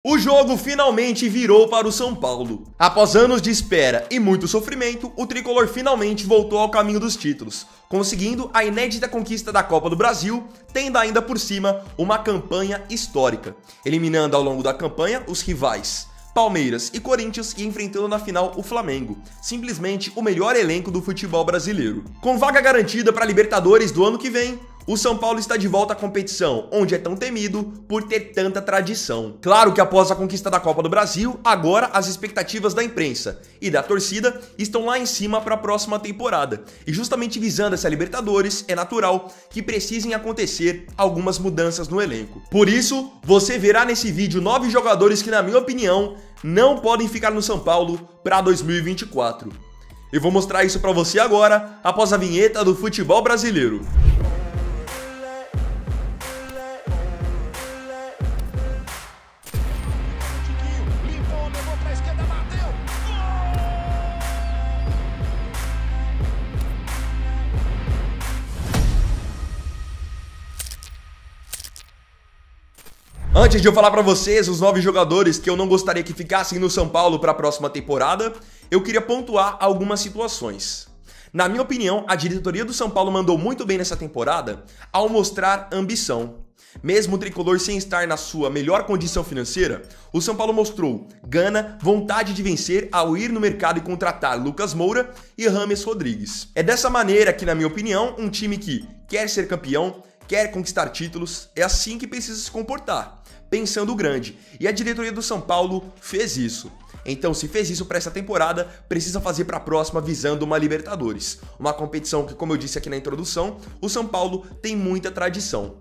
O jogo finalmente virou para o São Paulo. Após anos de espera e muito sofrimento, o tricolor finalmente voltou ao caminho dos títulos, conseguindo a inédita conquista da Copa do Brasil, tendo ainda por cima uma campanha histórica, eliminando ao longo da campanha os rivais Palmeiras e Corinthians e enfrentando na final o Flamengo, simplesmente o melhor elenco do futebol brasileiro. Com vaga garantida para a Libertadores do ano que vem, o São Paulo está de volta à competição, onde é tão temido por ter tanta tradição. Claro que após a conquista da Copa do Brasil, agora as expectativas da imprensa e da torcida estão lá em cima para a próxima temporada. E justamente visando essa Libertadores, é natural que precisem acontecer algumas mudanças no elenco. Por isso, você verá nesse vídeo 9 jogadores que, na minha opinião, não podem ficar no São Paulo para 2024. Eu vou mostrar isso para você agora, após a vinheta do futebol brasileiro. Antes de eu falar pra vocês os 9 jogadores que eu não gostaria que ficassem no São Paulo para a próxima temporada, eu queria pontuar algumas situações. Na minha opinião, a diretoria do São Paulo mandou muito bem nessa temporada ao mostrar ambição. Mesmo o tricolor sem estar na sua melhor condição financeira, o São Paulo mostrou gana, vontade de vencer ao ir no mercado e contratar Lucas Moura e James Rodrigues. É dessa maneira que, na minha opinião, um time que quer ser campeão, quer conquistar títulos, é assim que precisa se comportar, pensando grande. E a diretoria do São Paulo fez isso. Então, se fez isso para essa temporada, precisa fazer para a próxima visando uma Libertadores. Uma competição que, como eu disse aqui na introdução, o São Paulo tem muita tradição.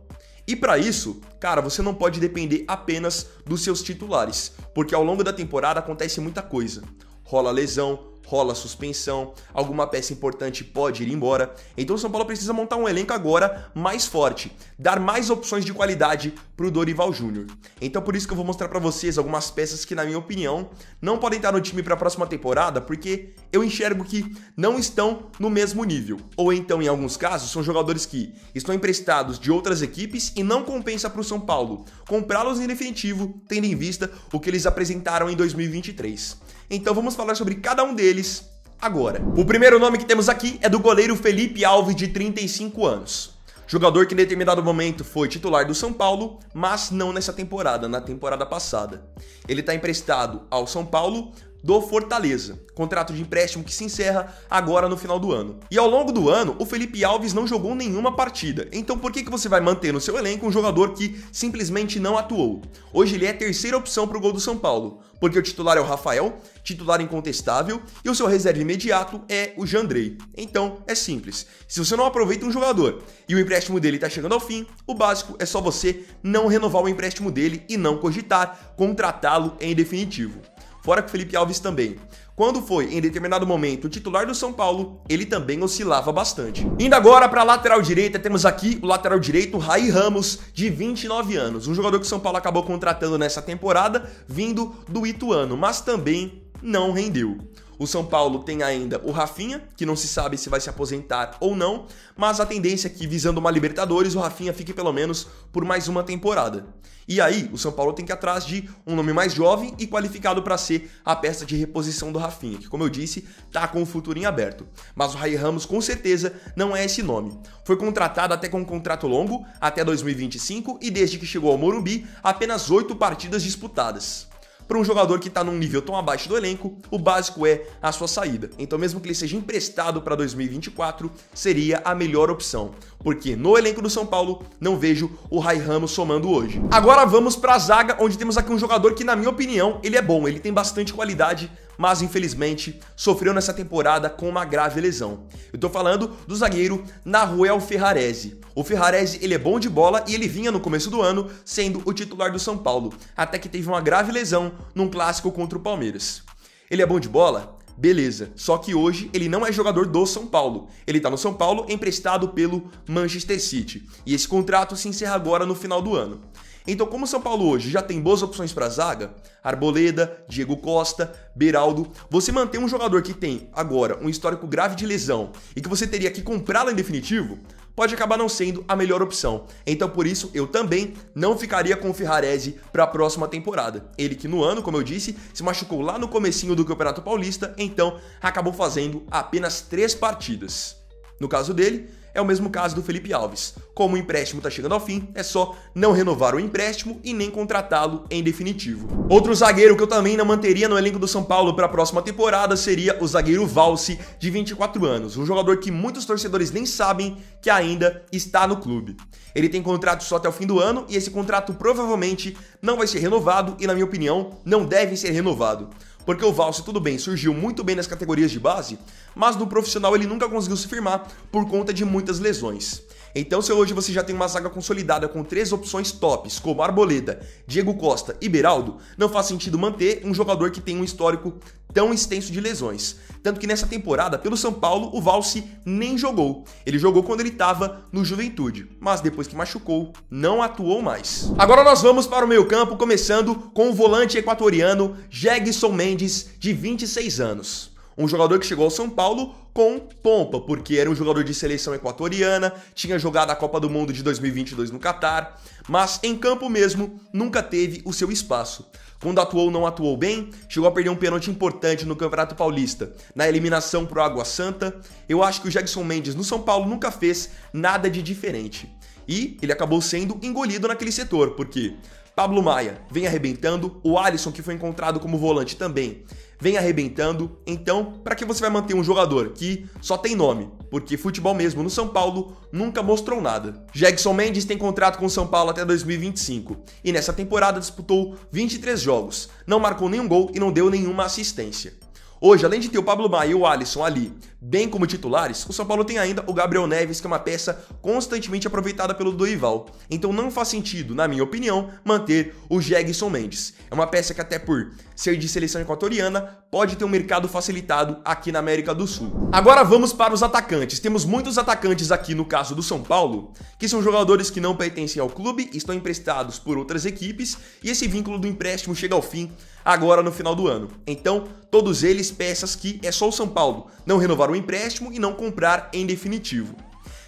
E para isso, cara, você não pode depender apenas dos seus titulares, porque ao longo da temporada acontece muita coisa. Rola lesão, rola suspensão, alguma peça importante pode ir embora. Então o São Paulo precisa montar um elenco agora mais forte, dar mais opções de qualidade pro Dorival Júnior. Então por isso que eu vou mostrar pra vocês algumas peças que, na minha opinião, não podem estar no time para a próxima temporada, porque eu enxergo que não estão no mesmo nível. Ou então, em alguns casos, são jogadores que estão emprestados de outras equipes e não compensa pro São Paulo comprá-los em definitivo, tendo em vista o que eles apresentaram em 2023. Então vamos falar sobre cada um deles agora. O primeiro nome que temos aqui é do goleiro Felipe Alves, de 35 anos. Jogador que em determinado momento foi titular do São Paulo, mas não nessa temporada, na temporada passada. Ele está emprestado ao São Paulo do Fortaleza, contrato de empréstimo que se encerra agora no final do ano. E ao longo do ano, o Felipe Alves não jogou nenhuma partida. Então por que você vai manter no seu elenco um jogador que simplesmente não atuou? Hoje ele é a terceira opção para o gol do São Paulo, porque o titular é o Rafael, titular incontestável, e o seu reserva imediato é o Jandrei. Então é simples, se você não aproveita um jogador e o empréstimo dele está chegando ao fim, o básico é só você não renovar o empréstimo dele e não cogitar contratá-lo em definitivo. Fora que o Felipe Alves também, quando foi em determinado momento o titular do São Paulo, ele também oscilava bastante. Indo agora para a lateral direita, temos aqui o lateral direito Ray Ramos, de 29 anos. Um jogador que o São Paulo acabou contratando nessa temporada, vindo do Ituano, mas também não rendeu. O São Paulo tem ainda o Rafinha, que não se sabe se vai se aposentar ou não, mas a tendência é que, visando uma Libertadores, o Rafinha fique pelo menos por mais uma temporada. E aí, o São Paulo tem que ir atrás de um nome mais jovem e qualificado para ser a peça de reposição do Rafinha, que, como eu disse, tá com o futuro em aberto. Mas o Ray Ramos, com certeza, não é esse nome. Foi contratado até com um contrato longo, até 2025, e desde que chegou ao Morumbi, apenas 8 partidas disputadas. Para um jogador que está num nível tão abaixo do elenco, o básico é a sua saída. Então, mesmo que ele seja emprestado para 2024, seria a melhor opção, porque no elenco do São Paulo não vejo o Ray Ramos somando hoje. Agora vamos para a zaga, onde temos aqui um jogador que, na minha opinião, ele é bom, ele tem bastante qualidade, mas infelizmente sofreu nessa temporada com uma grave lesão. Eu tô falando do zagueiro Nahuel Ferrarese. O Ferrarese, ele é bom de bola e ele vinha no começo do ano sendo o titular do São Paulo, até que teve uma grave lesão num clássico contra o Palmeiras. Ele é bom de bola? Beleza, só que hoje ele não é jogador do São Paulo. Ele tá no São Paulo emprestado pelo Manchester City, e esse contrato se encerra agora no final do ano. Então, como o São Paulo hoje já tem boas opções para a zaga, Arboleda, Diego Costa, Beraldo, você manter um jogador que tem agora um histórico grave de lesão e que você teria que comprá-lo em definitivo, pode acabar não sendo a melhor opção. Então por isso eu também não ficaria com o Ferrarese para a próxima temporada. Ele que no ano, como eu disse, se machucou lá no comecinho do Campeonato Paulista, então acabou fazendo apenas 3 partidas. No caso dele, é o mesmo caso do Felipe Alves. Como o empréstimo está chegando ao fim, é só não renovar o empréstimo e nem contratá-lo em definitivo. Outro zagueiro que eu também não manteria no elenco do São Paulo para a próxima temporada seria o zagueiro Valci, de 24 anos, um jogador que muitos torcedores nem sabem que ainda está no clube. Ele tem contrato só até o fim do ano e esse contrato provavelmente não vai ser renovado e, na minha opinião, não deve ser renovado. Porque o Valci, tudo bem, surgiu muito bem nas categorias de base, mas no profissional ele nunca conseguiu se firmar por conta de muitas lesões. Então, se hoje você já tem uma zaga consolidada com 3 opções tops, como Arboleda, Diego Costa e Beraldo, não faz sentido manter um jogador que tem um histórico tão extenso de lesões. Tanto que nessa temporada, pelo São Paulo, o Valci nem jogou. Ele jogou quando ele estava no Juventude, mas depois que machucou, não atuou mais. Agora nós vamos para o meio-campo, começando com o volante equatoriano Jegson Mendes, de 26 anos. Um jogador que chegou ao São Paulo com pompa, porque era um jogador de seleção equatoriana, tinha jogado a Copa do Mundo de 2022 no Catar, mas em campo mesmo nunca teve o seu espaço. Quando atuou, não atuou bem, chegou a perder um pênalti importante no Campeonato Paulista, na eliminação pro Água Santa. Eu acho que o Jegson Mendes no São Paulo nunca fez nada de diferente. E ele acabou sendo engolido naquele setor, porque Pablo Maia vem arrebentando, o Alisson, que foi encontrado como volante também, vem arrebentando. Então, para que você vai manter um jogador que só tem nome? Porque futebol mesmo no São Paulo nunca mostrou nada. Jegson Mendes tem contrato com o São Paulo até 2025 e nessa temporada disputou 23 jogos, não marcou nenhum gol e não deu nenhuma assistência. Hoje, além de ter o Pablo Maia e o Alisson ali, bem como titulares, o São Paulo tem ainda o Gabriel Neves, que é uma peça constantemente aproveitada pelo Dorival. Então não faz sentido, na minha opinião, manter o Jegson Mendes. É uma peça que até por ser de seleção equatoriana, pode ter um mercado facilitado aqui na América do Sul. Agora vamos para os atacantes. Temos muitos atacantes aqui no caso do São Paulo, que são jogadores que não pertencem ao clube, estão emprestados por outras equipes, e esse vínculo do empréstimo chega ao fim agora no final do ano. Então, todos eles peças que é só o São Paulo não renovar o empréstimo e não comprar em definitivo.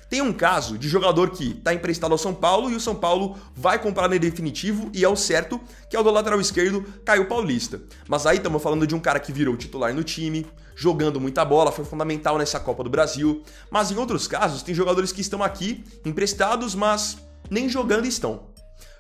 Tem um caso de jogador que está emprestado ao São Paulo e o São Paulo vai comprar em definitivo e é o certo, que é o do lateral esquerdo, Caio Paulista. Mas aí estamos falando de um cara que virou titular no time, jogando muita bola, foi fundamental nessa Copa do Brasil. Mas em outros casos, tem jogadores que estão aqui emprestados, mas nem jogando estão.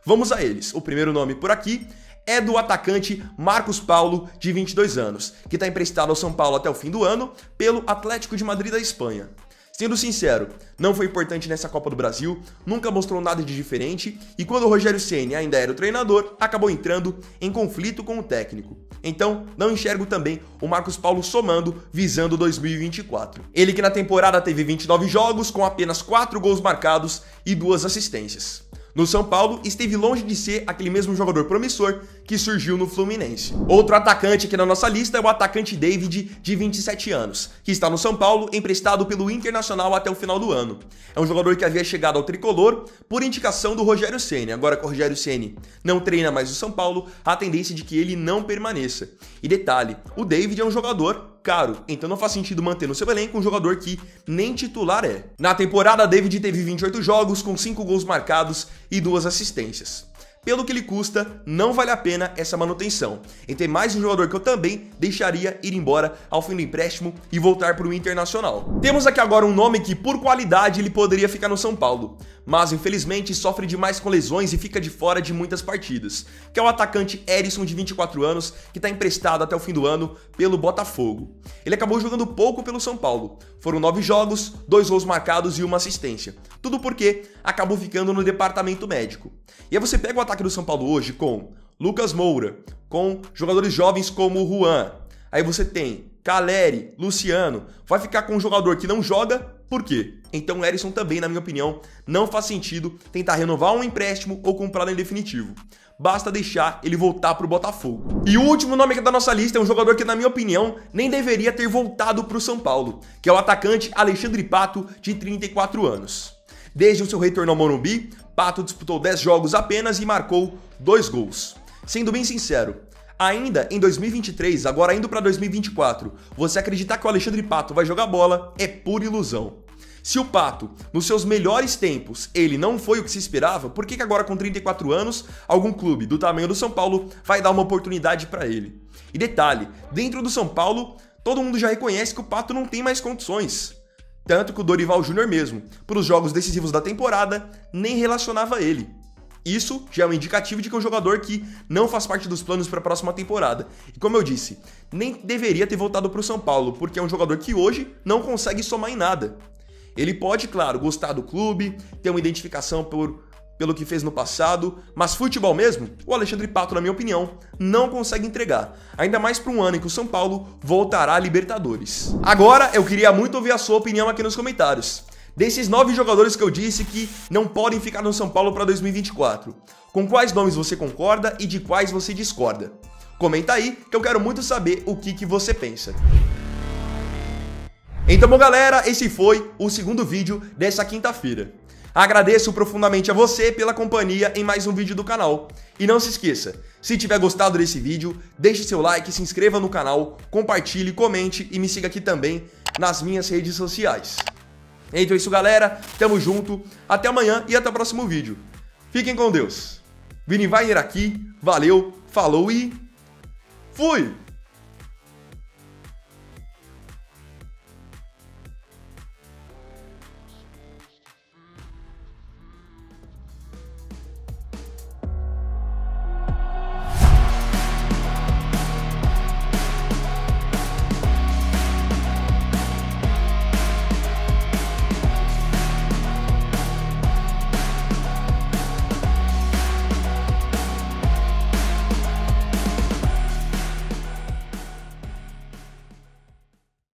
Vamos a eles. O primeiro nome por aqui é do atacante Marcos Paulo, de 22 anos, que está emprestado ao São Paulo até o fim do ano pelo Atlético de Madrid da Espanha. Sendo sincero, não foi importante nessa Copa do Brasil, nunca mostrou nada de diferente e quando o Rogério Ceni ainda era o treinador, acabou entrando em conflito com o técnico. Então, não enxergo também o Marcos Paulo somando, visando 2024. Ele que na temporada teve 29 jogos, com apenas 4 gols marcados e 2 assistências. No São Paulo, esteve longe de ser aquele mesmo jogador promissor que surgiu no Fluminense. Outro atacante aqui na nossa lista é o atacante David, de 27 anos, que está no São Paulo, emprestado pelo Internacional até o final do ano. É um jogador que havia chegado ao tricolor por indicação do Rogério Ceni. Agora que o Rogério Ceni não treina mais o São Paulo, há a tendência de que ele não permaneça. E detalhe, o David é um jogador caro, então não faz sentido manter no seu elenco um jogador que nem titular é. Na temporada, David teve 28 jogos, com 5 gols marcados e 2 assistências. Pelo que ele custa, não vale a pena essa manutenção. E tem mais um jogador que eu também deixaria ir embora ao fim do empréstimo e voltar para o Internacional. Temos aqui agora um nome que, por qualidade, ele poderia ficar no São Paulo, mas infelizmente sofre demais com lesões e fica de fora de muitas partidas, que é o atacante Herisson, de 24 anos, que está emprestado até o fim do ano pelo Botafogo. Ele acabou jogando pouco pelo São Paulo. Foram 9 jogos, 2 gols marcados e 1 assistência. Tudo porque acabou ficando no departamento médico. E aí você pega o ataque do São Paulo hoje com Lucas Moura, com jogadores jovens como o Juan. Aí você tem Caleri, Luciano. Vai ficar com um jogador que não joga, por quê? Então o Herisson também, na minha opinião, não faz sentido tentar renovar um empréstimo ou comprá-lo em definitivo. Basta deixar ele voltar para o Botafogo. E o último nome aqui da nossa lista é um jogador que, na minha opinião, nem deveria ter voltado para o São Paulo, que é o atacante Alexandre Pato, de 34 anos. Desde o seu retorno ao Morumbi, Pato disputou 10 jogos apenas e marcou 2 gols. Sendo bem sincero, ainda em 2023, agora indo para 2024, você acreditar que o Alexandre Pato vai jogar bola é pura ilusão. Se o Pato, nos seus melhores tempos, ele não foi o que se esperava, por que agora com 34 anos, algum clube do tamanho do São Paulo vai dar uma oportunidade para ele? E detalhe, dentro do São Paulo, todo mundo já reconhece que o Pato não tem mais condições. Tanto que o Dorival Júnior mesmo, para os jogos decisivos da temporada, nem relacionava ele. Isso já é um indicativo de que é um jogador que não faz parte dos planos para a próxima temporada. E como eu disse, nem deveria ter voltado para o São Paulo, porque é um jogador que hoje não consegue somar em nada. Ele pode, claro, gostar do clube, ter uma identificação pelo que fez no passado, mas futebol mesmo, o Alexandre Pato, na minha opinião, não consegue entregar. Ainda mais para um ano em que o São Paulo voltará à Libertadores. Agora, eu queria muito ouvir a sua opinião aqui nos comentários. Desses 9 jogadores que eu disse que não podem ficar no São Paulo para 2024, com quais nomes você concorda e de quais você discorda? Comenta aí que eu quero muito saber o que você pensa. Então, bom galera, esse foi o segundo vídeo dessa quinta-feira. Agradeço profundamente a você pela companhia em mais um vídeo do canal. E não se esqueça, se tiver gostado desse vídeo, deixe seu like, se inscreva no canal, compartilhe, comente e me siga aqui também nas minhas redes sociais. Então é isso galera, tamo junto, até amanhã e até o próximo vídeo. Fiquem com Deus. Vini Weiner aqui, valeu, falou e fui!